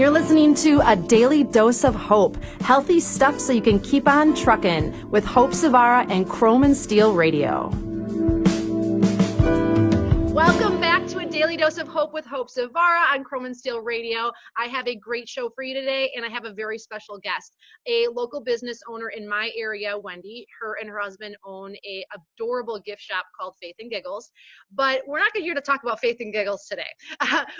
You're listening to A Daily Dose of Hope, healthy stuff so you can keep on trucking with Hope Savara and Chrome and Steel Radio. Welcome back to A Daily Dose of Hope with Hope Savara on Chrome and Steel Radio. I have a great show for you today, and I have a very special guest, a local business owner in my area, Wendy. Her and her husband own a adorable gift shop called Faith and Giggles, but we're not here to talk about Faith and Giggles today.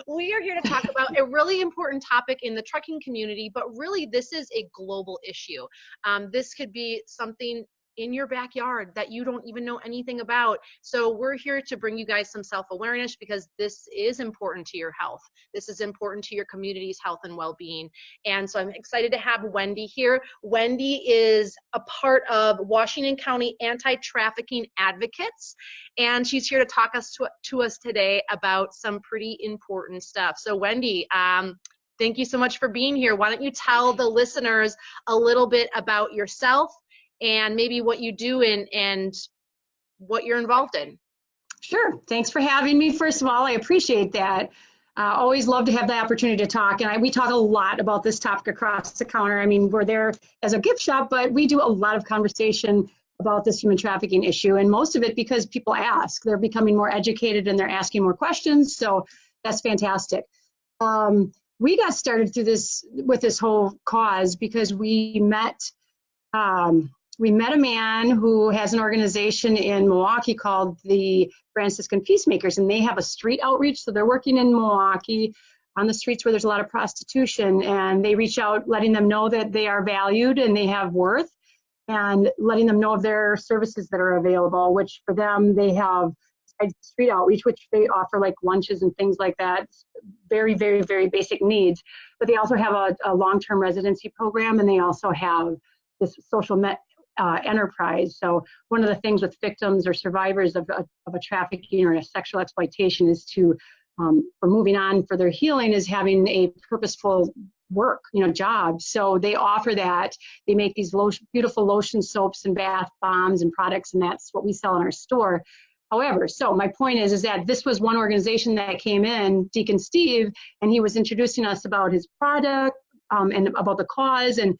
We are here to talk about a really important topic in the trucking community, but really this is a global issue. This could be something in your backyard that you don't even know anything about. So we're here to bring you guys some self-awareness because this is important to your health. This is important to your community's health and well-being. And so I'm excited to have Wendy here. Wendy is a part of Washington County Anti-Trafficking Advocates, and she's here to talk to us today about some pretty important stuff. So Wendy, thank you so much for being here. Why don't you tell the listeners a little bit about yourself and maybe what you do and what you're involved in. Sure. Thanks for having me. First of all, I appreciate that. Always love to have the opportunity to talk. And we talk a lot about this topic across the counter. I mean, we're there as a gift shop, but we do a lot of conversation about this human trafficking issue. And most of it because people ask. They're becoming more educated and they're asking more questions. So that's fantastic. We got started through with this whole cause because we met a man who has an organization in Milwaukee called the Franciscan Peacemakers, and they have a street outreach. So they're working in Milwaukee on the streets where there's a lot of prostitution, and they reach out letting them know that they are valued and they have worth, and letting them know of their services that are available, which for them, they have street outreach, which they offer like lunches and things like that. Very, very, very basic needs. But they also have a long-term residency program, and they also have this social enterprise. So one of the things with victims or survivors of a trafficking or a sexual exploitation is for moving on for their healing is having a purposeful work, job. So they offer that. They make these beautiful lotion soaps and bath bombs and products, and that's what we sell in our store. However, so my point is that this was one organization that came in, Deacon Steve, and he was introducing us about his product and about the cause, and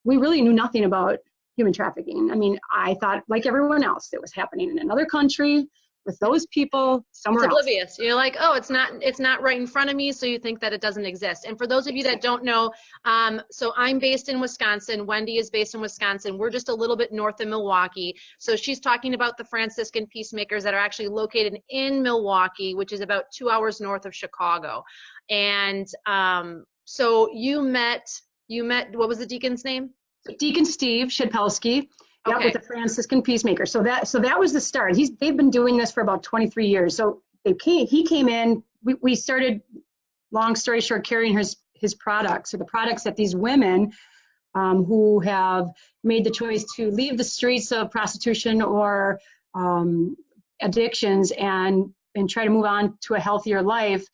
we really knew nothing about human trafficking. I mean, I thought, like everyone else, it was happening in another country with those people somewhere else. Oblivious. You're like, oh, it's not right in front of me, so you think that it doesn't exist. And for those of you that don't know, so I'm based in Wisconsin. Wendy is based in Wisconsin. We're just a little bit north of Milwaukee. So she's talking about the Franciscan Peacemakers that are actually located in Milwaukee, which is about 2 hours north of Chicago. And so you met, what was the deacon's name? Deacon Steve Shedpelski, okay. With the Franciscan Peacemaker. So that was the start. They've been doing this for about 23 years. So he came in. We started, long story short, carrying his products, or the products that these women who have made the choice to leave the streets of prostitution or addictions and try to move on to a healthier life,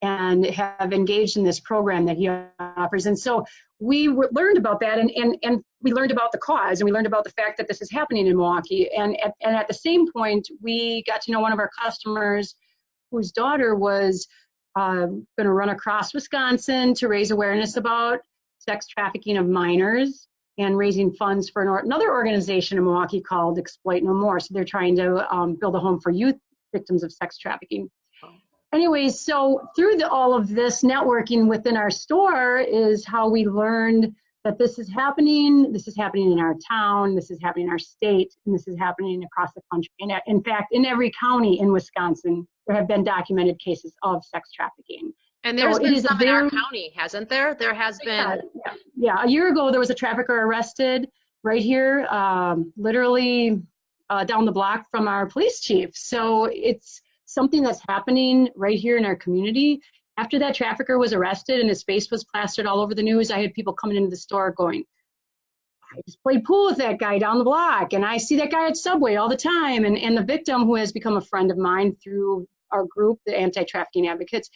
and have engaged in this program that he offers. And so we learned about that, and we learned about the cause, and we learned about the fact that this is happening in Milwaukee. And at the same point, we got to know one of our customers whose daughter was going to run across Wisconsin to raise awareness about sex trafficking of minors and raising funds for another organization in Milwaukee called Exploit No More. So they're trying to build a home for youth victims of sex trafficking. Anyways, so through all of this networking within our store is how we learned that this is happening. This is happening in our town. This is happening in our state. And this is happening across the country. And in fact, in every county in Wisconsin, there have been documented cases of sex trafficking. And there's been some in our county, hasn't there? There has been. Yeah. A year ago, there was a trafficker arrested right here, literally down the block from our police chief. So it's something that's happening right here in our community. After that trafficker was arrested and his face was plastered all over the news, I had people coming into the store going, I just played pool with that guy down the block, and I see that guy at Subway all the time. And the victim, who has become a friend of mine through our group, the Anti-Trafficking Advocates,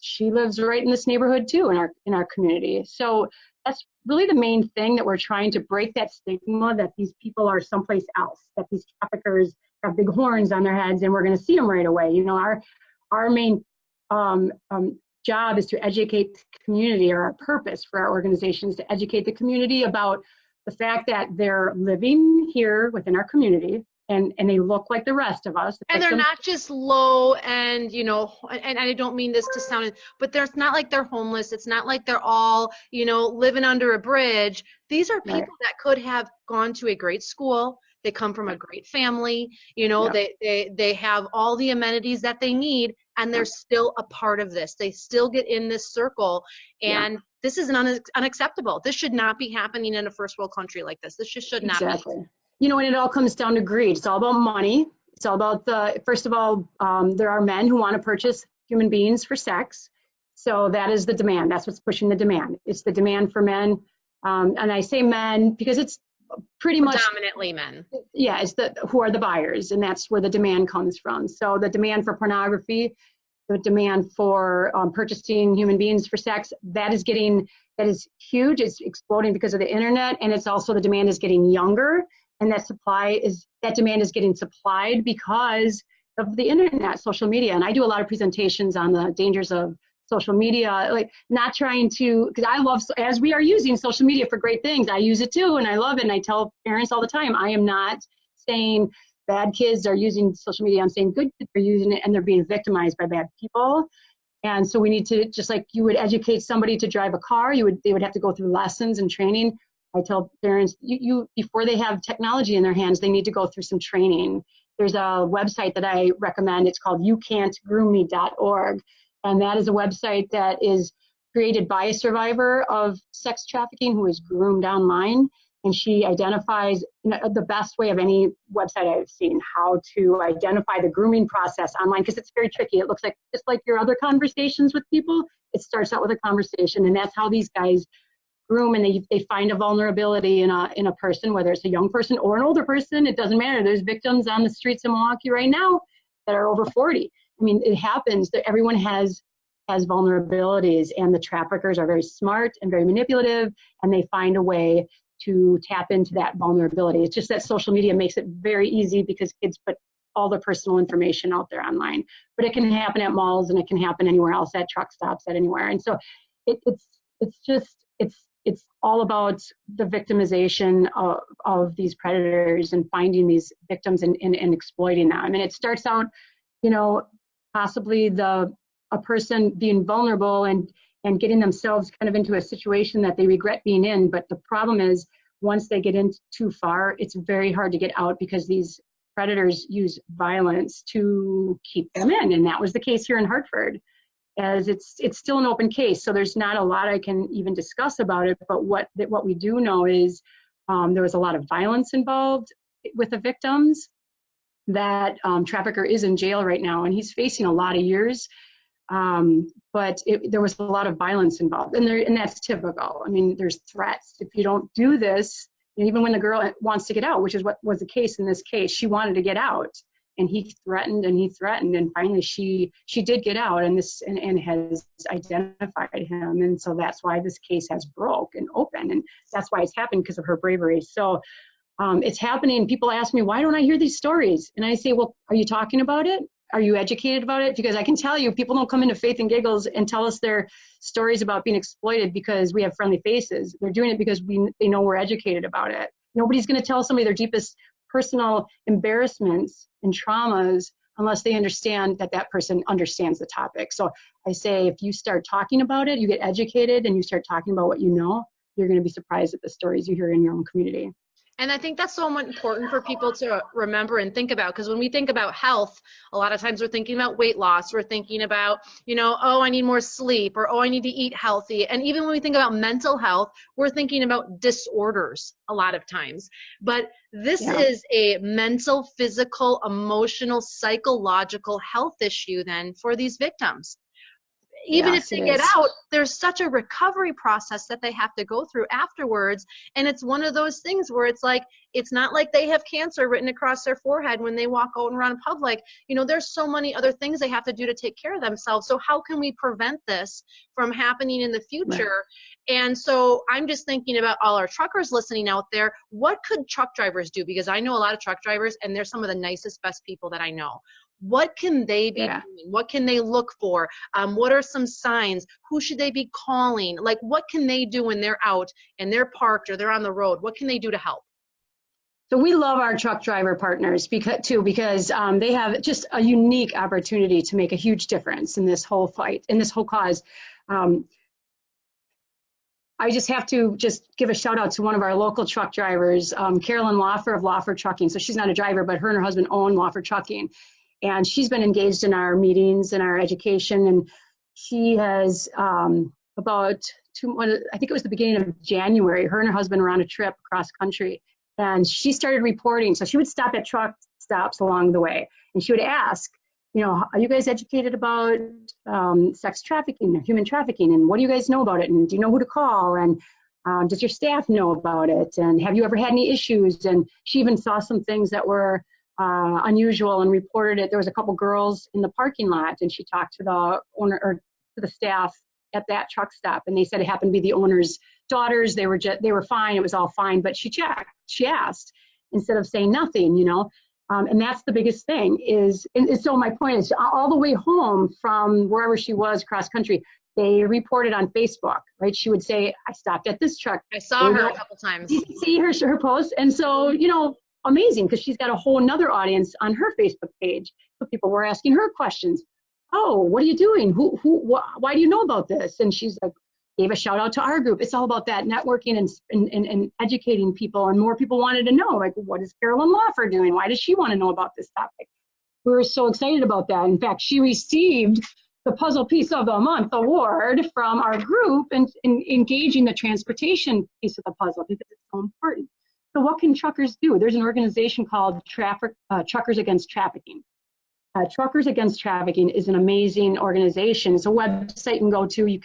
she lives right in this neighborhood too, in our community. So that's really the main thing, that we're trying to break that stigma that these people are someplace else, that these traffickers have big horns on their heads and we're going to see them right away. Our main job is to educate the community, or our purpose for our organization is to educate the community about the fact that they're living here within our community, and they look like the rest of us. And they're not just low and, and I don't mean this to sound, but it's not like they're homeless. It's not like they're all, living under a bridge. These are people that could have gone to a great school. They come from a great family, they have all the amenities that they need, and they're still a part of this. They still get in this circle, and this is unacceptable. This should not be happening in a first world country like this. This just should not be. And it all comes down to greed. It's all about money. It's all about first of all, there are men who want to purchase human beings for sex. So that is the demand. That's what's pushing the demand. It's the demand for men. And I say men because it's pretty much predominantly men. Yeah, it's who are the buyers, and that's where the demand comes from. So the demand for pornography, the demand for purchasing human beings for sex, that is huge. It's exploding because of the internet, and it's also the demand is getting younger, and that demand is getting supplied because of the internet, social media. And I do a lot of presentations on the dangers of social media, like not trying to, because I love, as we are using social media for great things, I use it too, and I love it, and I tell parents all the time, I am not saying bad kids are using social media, I'm saying good kids are using it and they're being victimized by bad people. And so we need to, just like you would educate somebody to drive a car, they would have to go through lessons and training. I tell parents, before they have technology in their hands, they need to go through some training. There's a website that I recommend, it's called youcan'tgroomme.org. And that is a website that is created by a survivor of sex trafficking who is groomed online. And she identifies the best way of any website I've seen, how to identify the grooming process online, because it's very tricky. It looks like just like your other conversations with people. It starts out with a conversation, and that's how these guys groom, and they find a vulnerability in a person, whether it's a young person or an older person. It doesn't matter. There's victims on the streets of Milwaukee right now that are over 40. I mean, it happens that everyone has vulnerabilities, and the traffickers are very smart and very manipulative, and they find a way to tap into that vulnerability. It's just that social media makes it very easy because kids put all their personal information out there online. But it can happen at malls, and it can happen anywhere else, at truck stops, at anywhere. And so it's all about the victimization of these predators and finding these victims and exploiting them. And it starts out, possibly a person being vulnerable and getting themselves kind of into a situation that they regret being in. But the problem is, once they get in too far, it's very hard to get out because these predators use violence to keep them in. And that was the case here in Hartford, as it's still an open case. So there's not a lot I can even discuss about it. But what we do know is there was a lot of violence involved with the victims. That trafficker is in jail right now, and he's facing a lot of years. But there was a lot of violence involved, and that's typical. I mean, there's threats. If you don't do this, even when the girl wants to get out, which is what was the case in this case, she wanted to get out, and he threatened, and finally she did get out, and has identified him, and so that's why this case has broke and open, and that's why it's happened, because of her bravery. So. It's happening. People ask me, why don't I hear these stories? And I say, well, are you talking about it? Are you educated about it? Because I can tell you, people don't come into Faith and Giggles and tell us their stories about being exploited because we have friendly faces. They're doing it because they know we're educated about it. Nobody's going to tell somebody their deepest personal embarrassments and traumas unless they understand that person understands the topic. So I say, if you start talking about it, you get educated, and you start talking about what you know, you're going to be surprised at the stories you hear in your own community. And I think that's so important for people to remember and think about, because when we think about health, a lot of times we're thinking about weight loss. We're thinking about, oh, I need more sleep, or, oh, I need to eat healthy. And even when we think about mental health, we're thinking about disorders a lot of times. But this is a mental, physical, emotional, psychological health issue then for these victims. Even if they get out, there's such a recovery process that they have to go through afterwards. And it's one of those things where it's like, it's not like they have cancer written across their forehead when they walk out around public. There's so many other things they have to do to take care of themselves. So how can we prevent this from happening in the future? Right. And so I'm just thinking about all our truckers listening out there. What could truck drivers do? Because I know a lot of truck drivers, and they're some of the nicest, best people that I know. What can they be Yeah. doing? What can they look for? What are some signs? Who should they be calling? Like, what can they do when they're out and they're parked or they're on the road? What can they do to help? So we love our truck driver partners because they have just a unique opportunity to make a huge difference in this whole fight, in this whole cause. Um, I just have to just give a shout out to one of our local truck drivers, Carolyn Lawfer of Lawfer Trucking. So she's not a driver, but her and her husband own Lawfer Trucking. And she's been engaged in our meetings and our education. And she has I think it was the beginning of January, her and her husband were on a trip across country. And she started reporting. So she would stop at truck stops along the way. And she would ask, are you guys educated about sex trafficking, human trafficking, and what do you guys know about it? And do you know who to call? And does your staff know about it? And have you ever had any issues? And she even saw some things that were unusual and reported it. There was a couple girls in the parking lot, and she talked to the owner or to the staff at that truck stop, and they said it happened to be the owner's daughters. They were fine. It was all fine, but she checked. She asked instead of saying nothing, and that's the biggest thing and so my point is all the way home from wherever she was cross country, they reported on Facebook, right? She would say, I stopped at this truck. I saw her a couple times. You can see her post. And so, amazing, because she's got a whole nother audience on her Facebook page. So people were asking her questions. Oh, what are you doing? Why do you know about this? And she's like, gave a shout out to our group. It's all about that networking and educating people, and more people wanted to know, like, what is Carolyn Lawfer doing? Why does she want to know about this topic? We were so excited about that. In fact, she received the Puzzle Piece of the Month award from our group and engaging the transportation piece of the puzzle because it's so important. So what can truckers do? There's an organization called Truckers Against Trafficking. Truckers Against Trafficking is an amazing organization. It's a website you can go to. You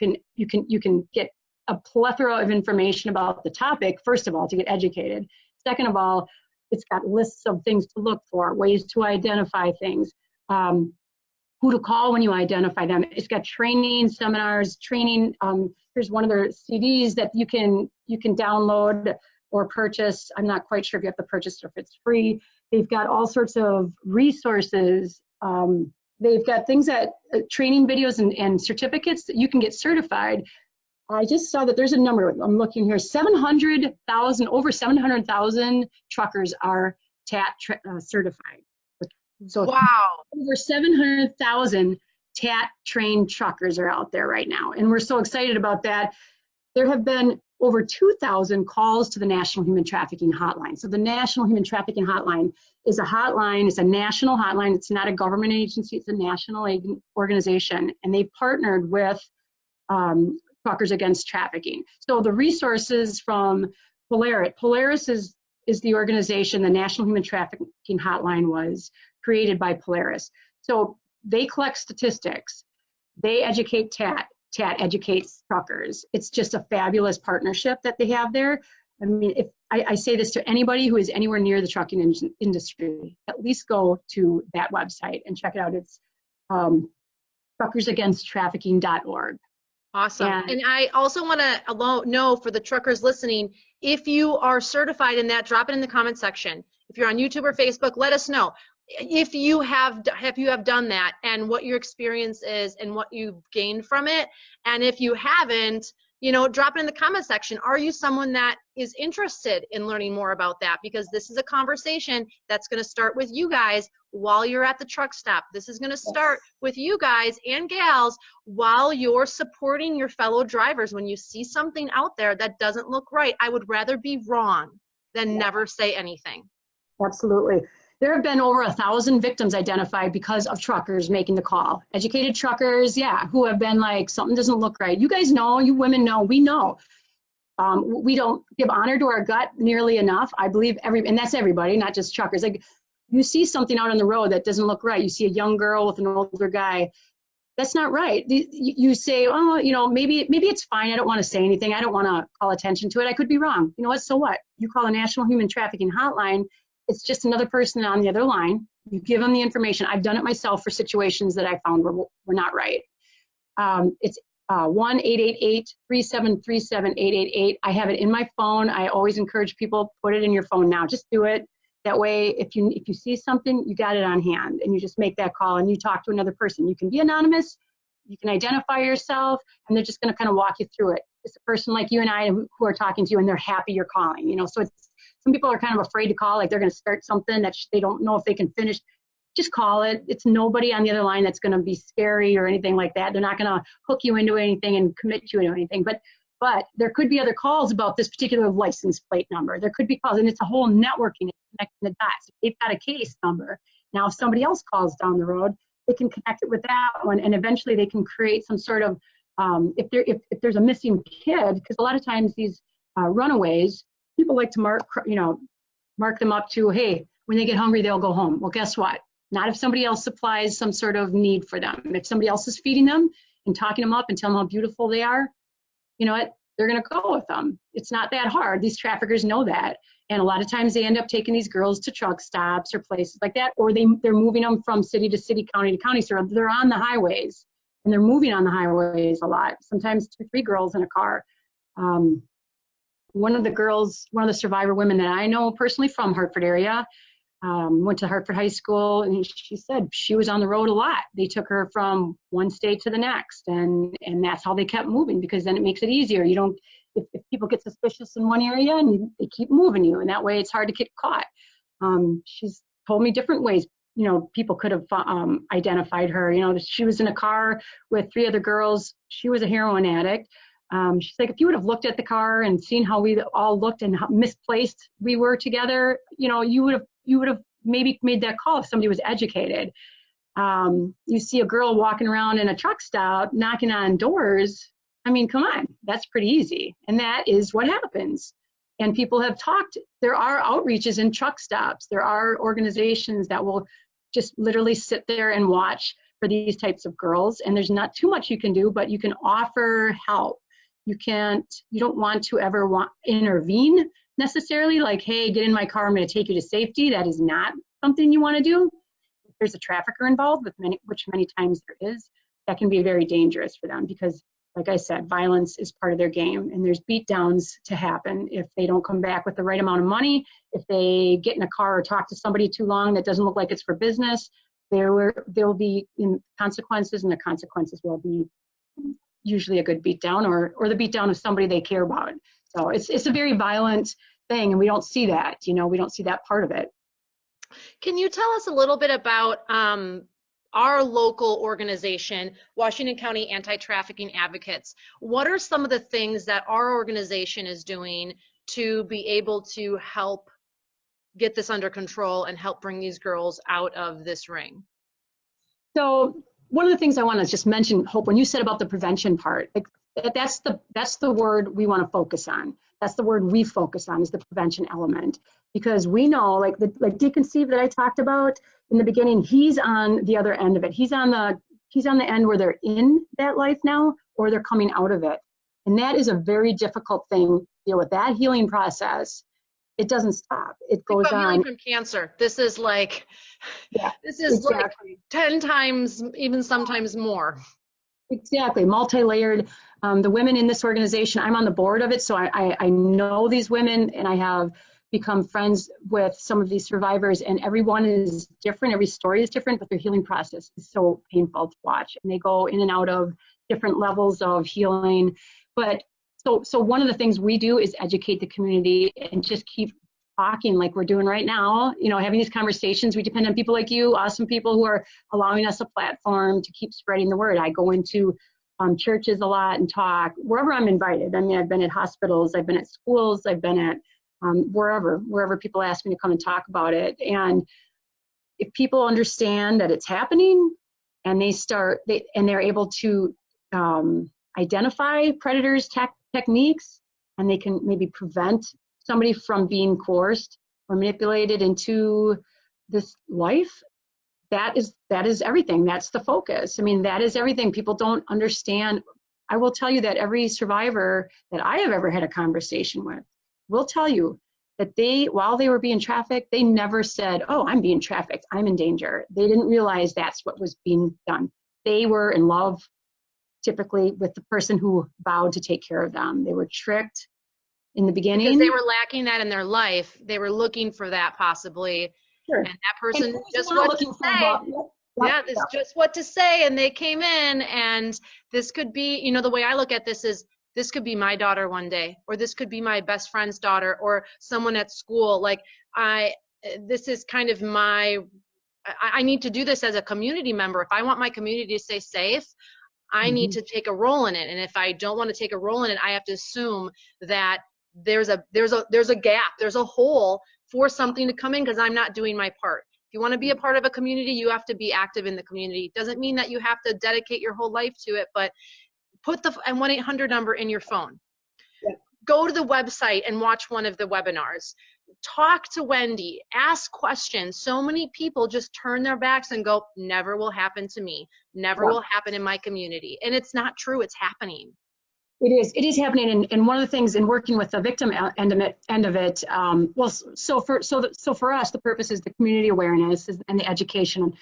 can get a plethora of information about the topic, first of all, to get educated. Second of all, it's got lists of things to look for, ways to identify things, who to call when you identify them. It's got training, seminars, here's one of their CDs that you can download or purchase. I'm not quite sure if you have to purchase or if it's free. They've got all sorts of resources. They've got things that training videos and certificates that you can get certified. I just saw that there's a number, I'm looking here, over 700,000 truckers are TAT certified. So wow. Over 700,000 TAT trained truckers are out there right now. And we're so excited about that. There have been over 2,000 calls to the National Human Trafficking Hotline. So the National Human Trafficking Hotline is a hotline. It's a national hotline. It's not a government agency. It's a national organization. And they've partnered with Truckers Against Trafficking. So the resources from Polaris is the organization. The National Human Trafficking Hotline was created by Polaris. So they collect statistics. They educate TAT. TAT educates truckers. It's just a fabulous partnership that they have there. I mean, if I say this to anybody who is anywhere near the trucking industry, at least go to that website and check it out. It's truckersagainsttrafficking.org. Awesome. And I also want to know for the truckers listening, if you are certified in that, drop it in the comment section. If you're on YouTube or Facebook, let us know if you have done that and what your experience is and what you've gained from it. And if you haven't, drop it in the comment section. Are you someone that is interested in learning more about that? Because this is a conversation that's going to start with you guys while you're at the truck stop. This is going to start with you guys and gals while you're supporting your fellow drivers. When you see something out there that doesn't look right, I would rather be wrong than never say anything. Absolutely. There have been over 1,000 victims identified because of truckers making the call. Educated truckers, who have been like, something doesn't look right. You guys know, you women know, we know. We don't give honor to our gut nearly enough. I believe and that's everybody, not just truckers. Like, you see something out on the road that doesn't look right. You see a young girl with an older guy. That's not right. You say, oh, maybe it's fine. I don't want to say anything. I don't want to call attention to it. I could be wrong. You know what? So what? You call a National Human Trafficking Hotline. It's just another person on the other line. You give them the information. I've done it myself for situations that I found were not right. It's 1-888-373-7888. I have it in my phone. I always encourage people, put it in your phone now. Just do it. That way, if you see something, you got it on hand, and you just make that call and you talk to another person. You can be anonymous, you can identify yourself, and they're just going to kind of walk you through it. It's a person like you and I who are talking to you, and they're happy you're calling. So it's, some people are kind of afraid to call, like they're going to start something that they don't know if they can finish. Just call it. It's nobody on the other line that's going to be scary or anything like that. They're not going to hook you into anything and commit you to anything. But there could be other calls about this particular license plate number. There could be calls, and it's a whole networking, connecting the dots. If they've got a case number. Now, if somebody else calls down the road, they can connect it with that one, and eventually they can create some sort of, if there's a missing kid, because a lot of times these runaways, people like to mark them up to, hey, when they get hungry, they'll go home. Well, guess what? Not if somebody else supplies some sort of need for them. If somebody else is feeding them and talking them up and telling them how beautiful they are, you know what? They're going to go with them. It's not that hard. These traffickers know that. And a lot of times they end up taking these girls to truck stops or places like that, or they're moving them from city to city, county to county. So they're on the highways, and they're moving on the highways a lot, sometimes 2-3 girls in a car. One of the survivor women that I know personally from Hartford area, went to Hartford High School, and she said she was on the road a lot. They took her from one state to the next, and that's how they kept moving, because then it makes it easier. You don't, if people get suspicious in one area, and they keep moving you, and that way it's hard to get caught. She's told me different ways, people could have identified her. She was in a car with 3 other girls. She was a heroin addict. She's like, if you would have looked at the car and seen how we all looked and how misplaced we were together, you would have maybe made that call if somebody was educated. You see a girl walking around in a truck stop, knocking on doors. I mean, come on, that's pretty easy. And that is what happens. And people have talked, there are outreaches in truck stops. There are organizations that will just literally sit there and watch for these types of girls. And there's not too much you can do, but you can offer help. You don't want to ever intervene necessarily, like, hey, get in my car, I'm going to take you to safety. That is not something you want to do. If there's a trafficker involved, which many times there is, that can be very dangerous for them, because, like I said, violence is part of their game, and there's beat downs to happen if they don't come back with the right amount of money. If they get in a car or talk to somebody too long that doesn't look like it's for business, there will be consequences, and the consequences will be usually a good beat down, or the beat down of somebody they care about. So it's a very violent thing, and we don't see that. We don't see that part of it. Can you tell us a little bit about our local organization, Washington County Anti-Trafficking Advocates? What are some of the things that our organization is doing to be able to help get this under control and help bring these girls out of this ring? So one of the things I want to just mention, Hope, when you said about the prevention part, that's the word we want to focus on. That's the word we focus on, is the prevention element, because we know, like Deacon Steve that I talked about in the beginning, he's on the other end of it. He's on the end where they're in that life now, or they're coming out of it, and that is a very difficult thing to deal with. That healing process, it doesn't stop. It goes on. Healing from cancer. This is like, yeah, this is exactly. like 10 times, even sometimes more. Exactly, multi-layered. The women in this organization, I'm on the board of it, so I know these women, and I have become friends with some of these survivors, and everyone is different. Every story is different, but their healing process is so painful to watch, and they go in and out of different levels of healing. But so one of the things we do is educate the community and just keep talking like we're doing right now, having these conversations. We depend on people like you, awesome people who are allowing us a platform to keep spreading the word. I go into churches a lot and talk wherever I'm invited. I mean, I've been at hospitals, I've been at schools, I've been at wherever people ask me to come and talk about it. And if people understand that it's happening, and they're able to identify predators' techniques, and they can maybe prevent somebody from being coerced or manipulated into this life, that is everything. That's the focus. I mean, that is everything. People don't understand. I will tell you that every survivor that I have ever had a conversation with will tell you that while they were being trafficked, they never said, oh, I'm being trafficked, I'm in danger. They didn't realize that's what was being done. They were in love, typically, with the person who vowed to take care of them. They were tricked. in the beginning. Because they were lacking that in their life. They were looking for that possibly. Sure. And that person And just not what to looking say. Yeah, this just what to say. And they came in, and this could be, you know, the way I look at this is, this could be my daughter one day, or this could be my best friend's daughter, or someone at school. Like, this is kind of I need to do this as a community member. If I want my community to stay safe, I need to take a role in it. And if I don't want to take a role in it, I have to assume that there's a gap, there's a hole for something to come in, because I'm not doing my part. If you want to be a part of a community, you have to be active in the community. Doesn't mean that you have to dedicate your whole life to it, but put the 1-800 number in your phone. Yeah. Go to the website and watch one of the webinars. Talk to Wendy, ask questions. So many people just turn their backs and go, never will happen to me, never will happen in my community. And it's not true, it's happening. It is happening. And one of the things in working with the victim end of it, well, so for us, the purpose is the community awareness and the education.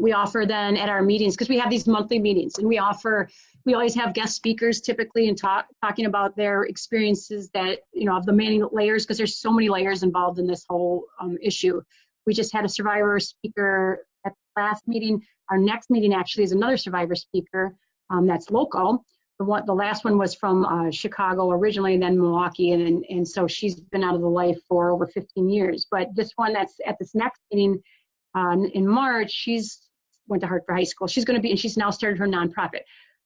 We offer then at our meetings, because we have these monthly meetings, and we always have guest speakers typically, and talking about their experiences that, you know, of the many layers, because there's so many layers involved in this whole issue. We just had a survivor speaker at the last meeting. Our next meeting actually is another survivor speaker that's local. The last one was from Chicago originally, and then Milwaukee, and so she's been out of the life for over 15 years. But this one that's at this next meeting in March, she's went to Hartford High School. She's going to be, and she's now started her nonprofit.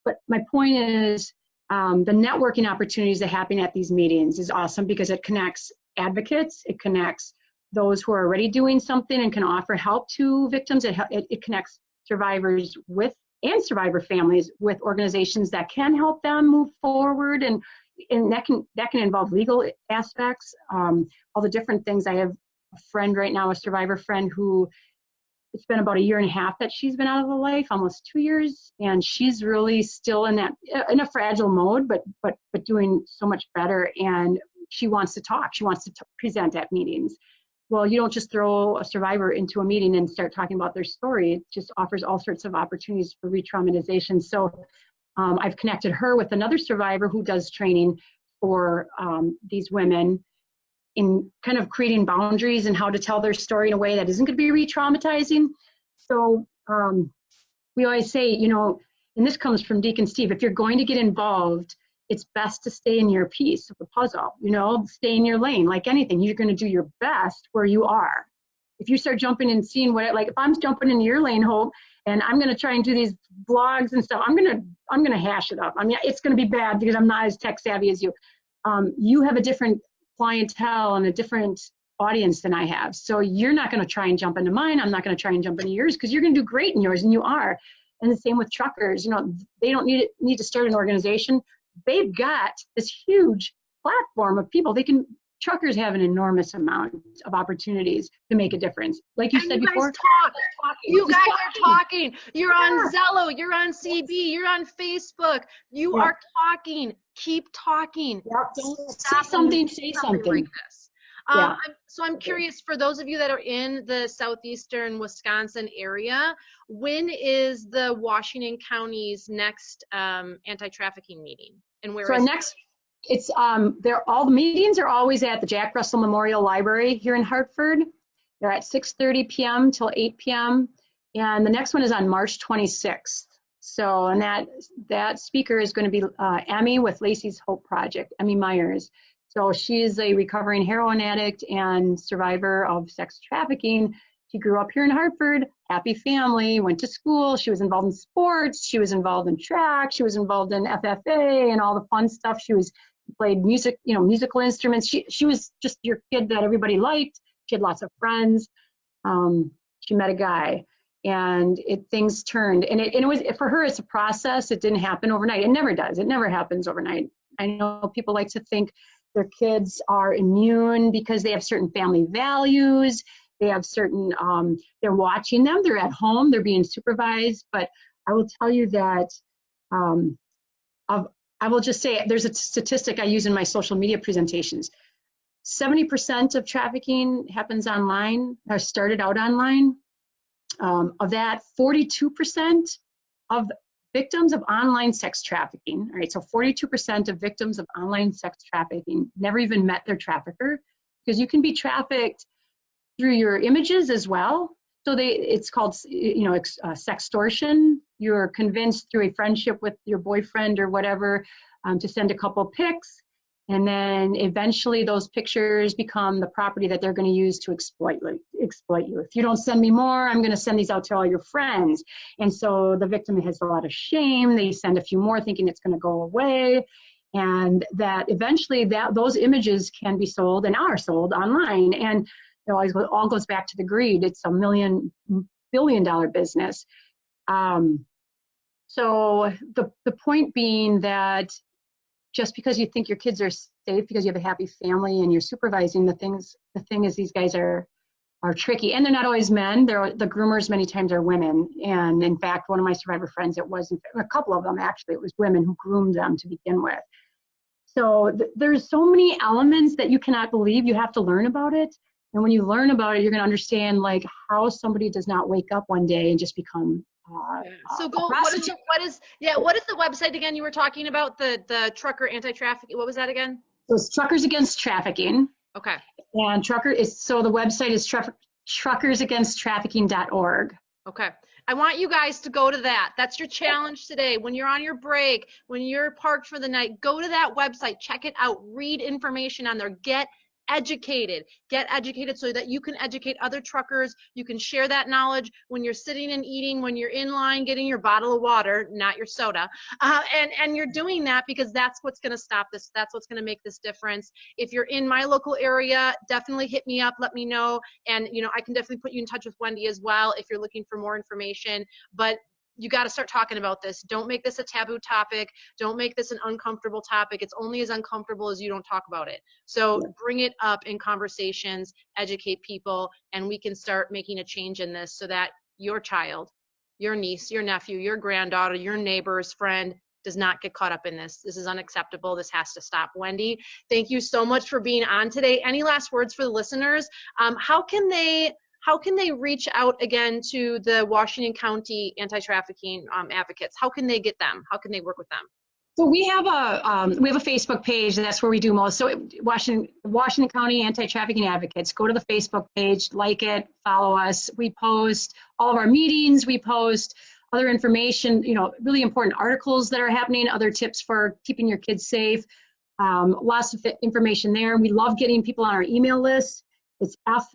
But my point is, the networking opportunities that happen at these meetings is awesome, because it connects advocates, it connects those who are already doing something and can offer help to victims. It connects survivors and survivor families with organizations that can help them move forward, and that can involve legal aspects, all the different things. I have a friend right now, a survivor friend, who it's been about 1.5 years that she's been out of the life, almost 2 years, and she's really still in a fragile mode, but doing so much better. And she wants to talk. She wants to present at meetings. Well, you don't just throw a survivor into a meeting and start talking about their story. It just offers all sorts of opportunities for re-traumatization. So I've connected her with another survivor who does training for these women in kind of creating boundaries and how to tell their story in a way that isn't going to be re-traumatizing. So we always say, you know, and this comes from Deacon Steve, if you're going to get involved, it's best to stay in your piece of the puzzle, you know, stay in your lane. Like anything, you're going to do your best where you are. If you start jumping and seeing like if I'm jumping into your lane, Hope, and I'm going to try and do these blogs and stuff, I'm going to hash it up. I mean, it's going to be bad because I'm not as tech savvy as you. You have a different clientele and a different audience than I have. So you're not going to try and jump into mine. I'm not going to try and jump into yours, because you're going to do great in yours, and you are. And the same with truckers. You know, they don't need to start an organization. They've got this huge platform of people. Truckers have an enormous amount of opportunities to make a difference. Like you said before, you guys are talking. You're on Zello, you're on CB, you're on Facebook. You are talking. Keep talking. Don't stop. Say something. Like this. So I'm curious, for those of you that are in the southeastern Wisconsin area, when is the Washington County's next anti-trafficking meeting? And where is it? It's all the meetings are always at the Jack Russell Memorial Library here in Hartford. They're at 6:30 p.m. till 8 p.m. And the next one is on March 26th. So, and that speaker is going to be Emmy with Lacey's Hope Project, Emmy Myers. So she is a recovering heroin addict and survivor of sex trafficking. She grew up here in Hartford, happy family, went to school. She was involved in sports. She was involved in track. She was involved in FFA and all the fun stuff. She played music, you know, musical instruments. She was just your kid that everybody liked. She had lots of friends. She met a guy, and things turned. And it was, for her, it's a process. It didn't happen overnight. It never does. It never happens overnight. I know people like to think their kids are immune because they have certain family values. They have certain, they're watching them, they're at home, they're being supervised. But I will tell you that, I will just say, there's a statistic I use in my social media presentations. 70% of trafficking happens online, or started out online. Of that, 42% of victims of online sex trafficking. All right, so 42% of victims of online sex trafficking never even met their trafficker, because you can be trafficked through your images as well. So it's called, sextortion. You're convinced through a friendship with your boyfriend or whatever to send a couple pics. And then eventually those pictures become the property that they're going to use to exploit you. If you don't send me more, I'm going to send these out to all your friends. And so the victim has a lot of shame. They send a few more thinking it's going to go away. And that eventually those images can be sold and are sold online. And it all goes back to the greed. It's $1 billion business. So the point being that just because you think your kids are safe because you have a happy family and you're supervising, the thing is these guys are tricky, and they're not always men. The groomers many times are women. And in fact, one of my survivor friends, it was a couple of them actually, it was women who groomed them to begin with. So there's so many elements that you cannot believe. You have to learn about it. And when you learn about it, you're going to understand like how somebody does not wake up one day and just become so go. What is the website again? You were talking about the trucker anti-trafficking. What was that again? So it's Truckers Against Trafficking. Okay. And the website is truckersagainsttrafficking.org. Okay. I want you guys to go to that. That's your challenge today. When you're on your break, when you're parked for the night, go to that website, check it out, read information on there, get educated so that you can educate other truckers. You can share that knowledge when you're sitting and eating, when you're in line getting your bottle of water, not your soda, and you're doing that because that's what's going to stop this. That's what's going to make this difference. If you're in my local area, definitely hit me up, let me know, and I can definitely put you in touch with Wendy as well if you're looking for more information. But you got to start talking about this. Don't make this a taboo topic. Don't make this an uncomfortable topic. It's only as uncomfortable as you don't talk about it. So bring it up in conversations, educate people, and we can start making a change in this so that your child, your niece, your nephew, your granddaughter, your neighbor's friend does not get caught up in this. This is unacceptable. This has to stop. Wendy, thank you so much for being on today. Any last words for the listeners? How can they reach out again to the Washington County anti-trafficking advocates? How can they get them? How can they work with them? So we have a Facebook page, and that's where we do most. So Washington County Anti-Trafficking Advocates. Go to the Facebook page, like it, follow us. We post all of our meetings. We post other information, really important articles that are happening, other tips for keeping your kids safe. Lots of information there. We love getting people on our email list. It's F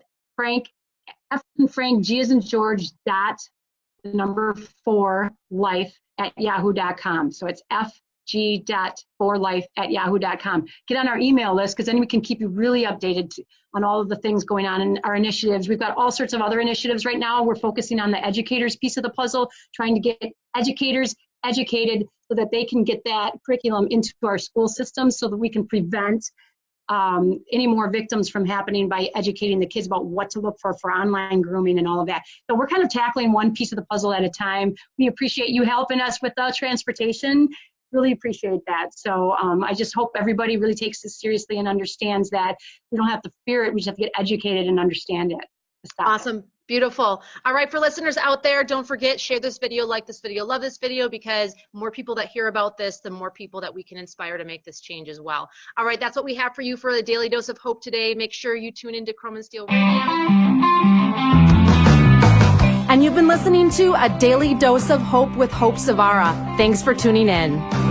and Frank, G as in George, .4life@yahoo.com. So it's FG.4life@yahoo.com. Get on our email list because then we can keep you really updated on all of the things going on in our initiatives. We've got all sorts of other initiatives right now. We're focusing on the educators piece of the puzzle, trying to get educators educated so that they can get that curriculum into our school system so that we can prevent any more victims from happening by educating the kids about what to look for online grooming and all of that. So we're kind of tackling one piece of the puzzle at a time. We appreciate you helping us with the transportation. Really appreciate that. So I just hope everybody really takes this seriously and understands that we don't have to fear it. We just have to get educated and understand it. Awesome. Beautiful. All right, for listeners out there, don't forget, share this video, like this video, love this video, because more people that hear about this, the more people that we can inspire to make this change as well. All right, that's what we have for you for the Daily Dose of Hope today. Make sure you tune into Chrome and Steel Radio. And you've been listening to A Daily Dose of Hope with Hope Savara. Thanks for tuning in.